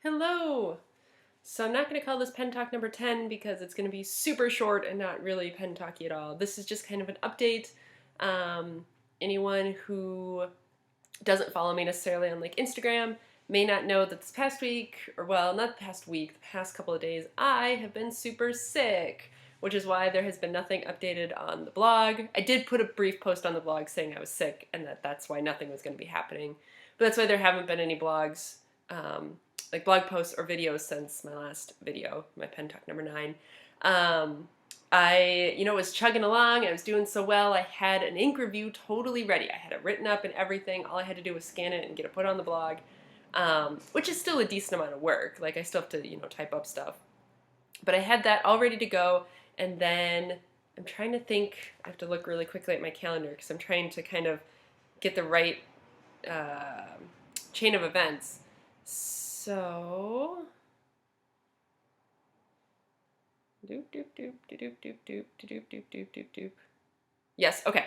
Hello! So I'm not going to call this Pen Talk number 10 because it's going to be super short and not really pen talky at all. This is just kind of an update. Um, Anyone who doesn't follow me necessarily on like Instagram may not know that this past week, or well, not the past week, the past couple of days, I have been super sick, which is why there has been nothing updated on the blog. I did put a brief post on the blog saying I was sick and that's why nothing was going to be happening. But that's why there haven't been any blogs, like blog posts or videos since my last video, my Pen Talk number 9. I was chugging along. I was doing so well. I had an ink review totally ready. I had it written up and everything. All I had to do was scan it and get it put on the blog, which is still a decent amount of work. Like I still have to, type up stuff. But I had that all ready to go, and then I'm trying to think. I have to look really quickly at my calendar because I'm trying to kind of get the right chain of events. So doop doop doop doop doop doop doop doop doop doop doop. Yes, okay.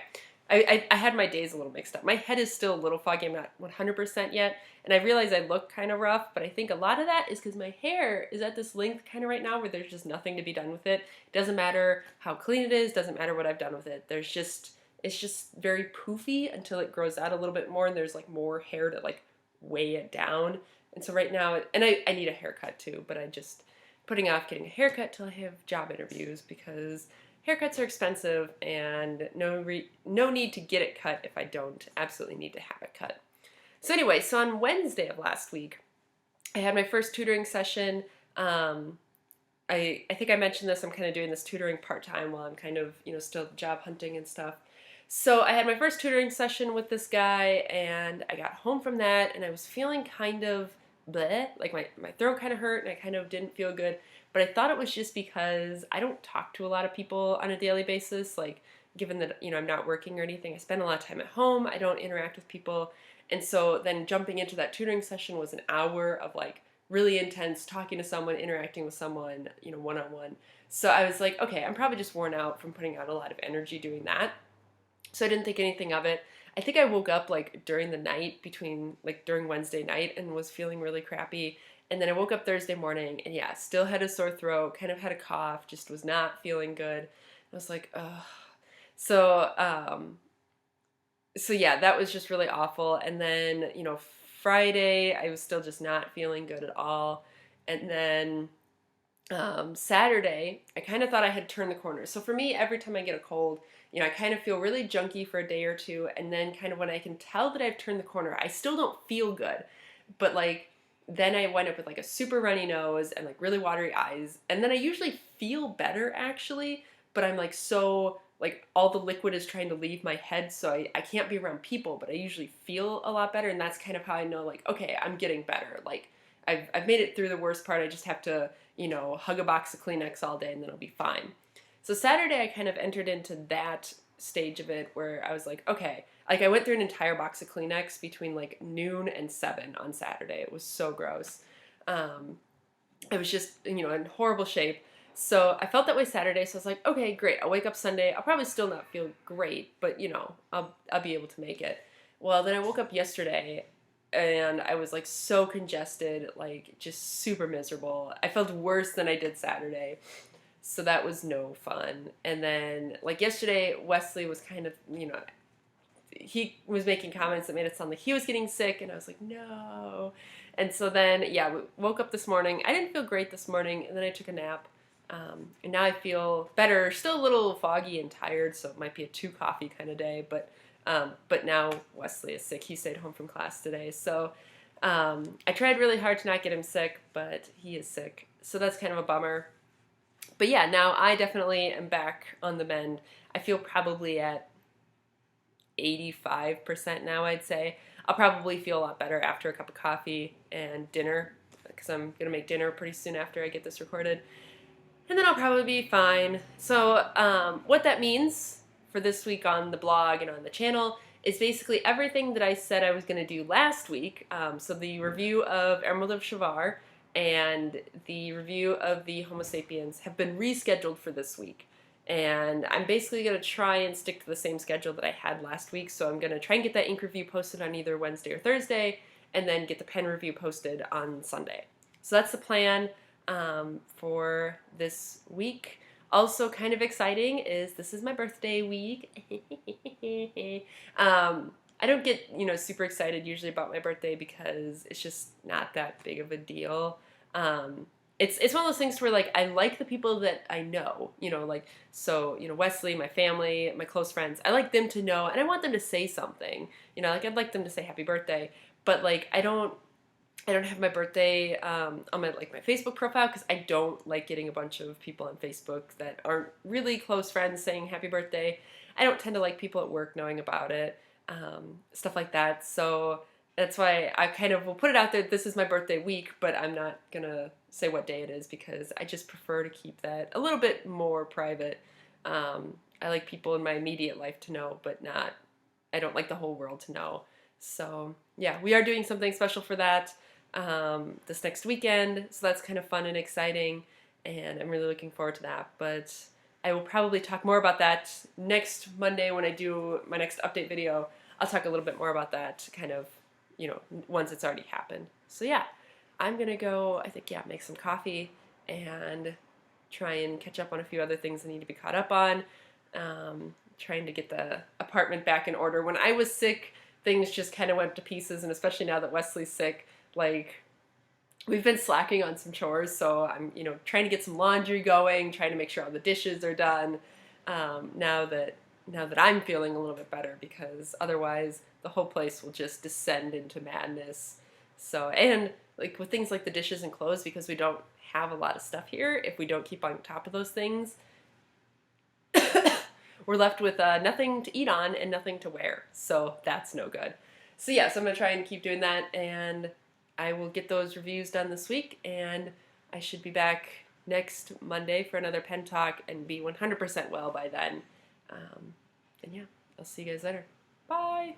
I had my days a little mixed up. My head is still a little foggy. I'm not 100% yet, and I realize I look kind of rough, but I think a lot of that is because my hair is at this length kind of right now where there's just nothing to be done with it. It doesn't matter how clean it is, doesn't matter what I've done with it. It's just very poofy until it grows out a little bit more and there's like more hair to like weigh it down. And so right now, and I need a haircut too, but I just putting off getting a haircut till I have job interviews because haircuts are expensive and no need to get it cut if I don't absolutely need to have it cut. So anyway, so on Wednesday of last week, I had my first tutoring session. I think I mentioned this. I'm kind of doing this tutoring part-time while I'm kind of, still job hunting and stuff. So I had my first tutoring session with this guy, and I got home from that, and I was feeling kind of bleh, like my throat kind of hurt, and I kind of didn't feel good. But I thought it was just because I don't talk to a lot of people on a daily basis. Like, given that, I'm not working or anything, I spend a lot of time at home. I don't interact with people. And so then jumping into that tutoring session was an hour of like really intense talking to someone, interacting with someone, one-on-one. So I was like, okay, I'm probably just worn out from putting out a lot of energy doing that. So I didn't think anything of it. I think I woke up like during the night during Wednesday night and was feeling really crappy. And then I woke up Thursday morning and yeah, still had a sore throat, kind of had a cough, just was not feeling good. I was like, ugh. So, so yeah, that was just really awful. And then, Friday, I was still just not feeling good at all. And then Saturday, I kind of thought I had turned the corner. So for me, every time I get a cold, I kind of feel really junky for a day or two. And then kind of when I can tell that I've turned the corner, I still don't feel good. But like, then I wind up with like a super runny nose and like really watery eyes. And then I usually feel better actually, but I'm like like all the liquid is trying to leave my head, so I can't be around people, but I usually feel a lot better. And that's kind of how I know like, okay, I'm getting better. Like I've made it through the worst part. I just have to, hug a box of Kleenex all day and then I'll be fine. So Saturday I kind of entered into that stage of it where I was like, okay, like I went through an entire box of Kleenex between like noon and 7 on Saturday. It was so gross. I was just, in horrible shape. So I felt that way Saturday. So I was like, okay, great. I'll wake up Sunday. I'll probably still not feel great, but I'll be able to make it. Well, then I woke up yesterday and I was like so congested, like just super miserable. I felt worse than I did Saturday. So that was no fun. And then like yesterday, Wesley was kind of, he was making comments that made it sound like he was getting sick, and I was like, no. And so then, yeah, we woke up this morning. I didn't feel great this morning, and then I took a nap. And now I feel better, still a little foggy and tired, so it might be a 2 coffee kind of day, but now Wesley is sick. He stayed home from class today. So I tried really hard to not get him sick, but he is sick. So that's kind of a bummer. But yeah, now I definitely am back on the mend. I feel probably at 85% now, I'd say. I'll probably feel a lot better after a cup of coffee and dinner, because I'm going to make dinner pretty soon after I get this recorded. And then I'll probably be fine. So what that means for this week on the blog and on the channel is basically everything that I said I was going to do last week. So the review of Emerald of Shavar and the review of the Homo sapiens have been rescheduled for this week. And I'm basically going to try and stick to the same schedule that I had last week. So I'm going to try and get that ink review posted on either Wednesday or Thursday, and then get the pen review posted on Sunday. So that's the plan for this week. Also, kind of exciting is this is my birthday week. I don't get, super excited usually about my birthday because it's just not that big of a deal. It's one of those things where like I like the people that I know, like so, Wesley, my family, my close friends. I like them to know and I want them to say something. Like I'd like them to say happy birthday, but like I don't have my birthday on my Facebook profile because I don't like getting a bunch of people on Facebook that aren't really close friends saying happy birthday. I don't tend to like people at work knowing about it, stuff like that. So that's why I kind of will put it out there. This is my birthday week, but I'm not gonna say what day it is because I just prefer to keep that a little bit more private. I like people in my immediate life to know, but not. I don't like the whole world to know. So yeah, we are doing something special for that this next weekend. So that's kind of fun and exciting, and I'm really looking forward to that. But I will probably talk more about that next Monday when I do my next update video. I'll talk a little bit more about that kind of, once it's already happened. So yeah, I'm gonna go, I think, yeah, make some coffee and try and catch up on a few other things I need to be caught up on. Trying to get the apartment back in order. When I was sick, things just kind of went to pieces, and especially now that Wesley's sick, like we've been slacking on some chores. So I'm, trying to get some laundry going, trying to make sure all the dishes are done. Now that I'm feeling a little bit better, because otherwise the whole place will just descend into madness. So, and like with things like the dishes and clothes, because we don't have a lot of stuff here, if we don't keep on top of those things, we're left with nothing to eat on and nothing to wear. So that's no good. So yeah, so I'm going to try and keep doing that, and I will get those reviews done this week, and I should be back next Monday for another pen talk and be 100% well by then. And yeah, I'll see you guys later. Bye!